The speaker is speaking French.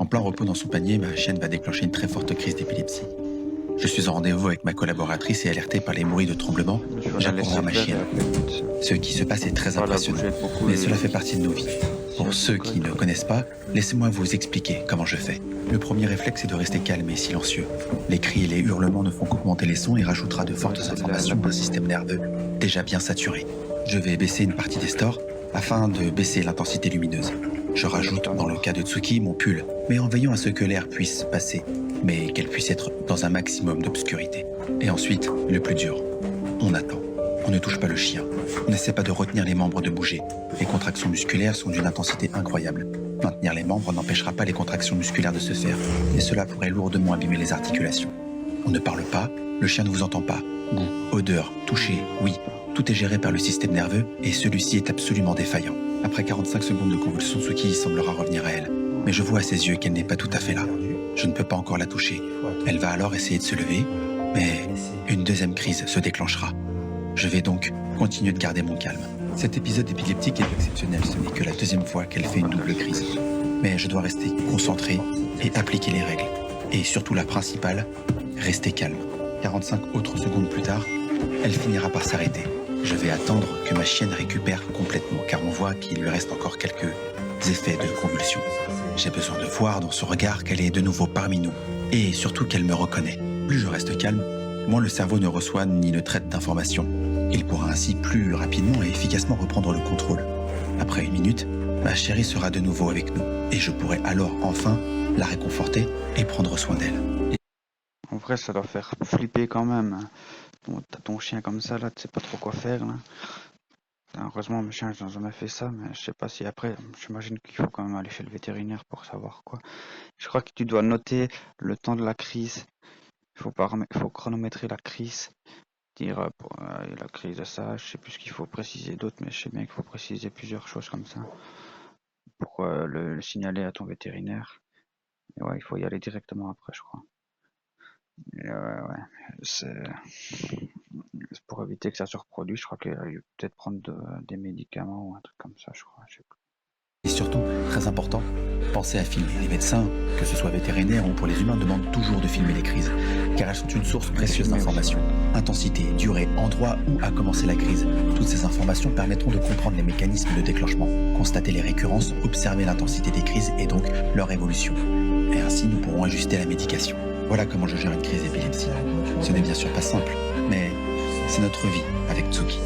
plein repos dans son panier, ma chienne va déclencher une très forte crise d'épilepsie. Je suis en rendez-vous avec ma collaboratrice et alerté par les bruits de tremblement, j'apprends à ma chienne. Ce qui se passe est très impressionnant, mais cela fait partie de nos vies. Pour ceux qui ne connaissent pas, laissez-moi vous expliquer comment je fais. Le premier réflexe est de rester calme et silencieux. Les cris et les hurlements ne font qu'augmenter les sons et rajoutera de fortes informations d'un système nerveux déjà bien saturé. Je vais baisser une partie des stores afin de baisser l'intensité lumineuse. Je rajoute, dans le cas de Tsuki, mon pull, mais en veillant à ce que l'air puisse passer, mais qu'elle puisse être dans un maximum d'obscurité. Et ensuite, le plus dur, on attend. On ne touche pas le chien. On n'essaie pas de retenir les membres de bouger. Les contractions musculaires sont d'une intensité incroyable. Maintenir les membres n'empêchera pas les contractions musculaires de se faire, et cela pourrait lourdement abîmer les articulations. On ne parle pas, le chien ne vous entend pas. Goût, odeur, toucher, oui, tout est géré par le système nerveux, et celui-ci est absolument défaillant. Après 45 secondes de convulsion, Tsuki semblera revenir à elle. Mais je vois à ses yeux qu'elle n'est pas tout à fait là. Je ne peux pas encore la toucher. Elle va alors essayer de se lever, mais une deuxième crise se déclenchera. Je vais donc continuer de garder mon calme. Cet épisode épileptique est exceptionnel, ce n'est que la deuxième fois qu'elle fait une double crise. Mais je dois rester concentré et appliquer les règles. Et surtout la principale, rester calme. 45 autres secondes plus tard, elle finira par s'arrêter. Je vais attendre que ma chienne récupère complètement, car on voit qu'il lui reste encore quelques effets de convulsion. J'ai besoin de voir dans son regard qu'elle est de nouveau parmi nous, et surtout qu'elle me reconnaît. Plus je reste calme, moins le cerveau ne reçoit ni ne traite d'informations. Il pourra ainsi plus rapidement et efficacement reprendre le contrôle. Après une minute, ma chérie sera de nouveau avec nous, et je pourrai alors enfin la réconforter et prendre soin d'elle. En vrai, ça doit faire flipper quand même. T'as ton chien comme ça, là, tu sais pas trop quoi faire, là. Heureusement, mes chiens, ils n'ont jamais fait ça, mais je sais pas si après, j'imagine qu'il faut quand même aller chez le vétérinaire pour savoir quoi. Je crois que tu dois noter le temps de la crise. Il faut chronométrer la crise. Dire la crise de ça, je sais plus ce qu'il faut préciser d'autre, mais je sais bien qu'il faut préciser plusieurs choses comme ça pour le signaler à ton vétérinaire. Et ouais, il faut y aller directement après, je crois. Et ouais, c'est pour éviter que ça se reproduise. Je crois qu'il faut peut-être prendre des médicaments ou un truc comme ça, je crois. Je sais plus. Et surtout, très important, pensez à filmer. Les médecins, que ce soit vétérinaires ou pour les humains, demandent toujours de filmer les crises, car elles sont une source précieuse d'informations. Intensité, durée, endroit où a commencé la crise. Toutes ces informations permettront de comprendre les mécanismes de déclenchement, constater les récurrences, observer l'intensité des crises et donc leur évolution. Et ainsi, nous pourrons ajuster la médication. Voilà comment je gère une crise d'épilepsie. Ce n'est bien sûr pas simple, mais c'est notre vie avec Tsuki.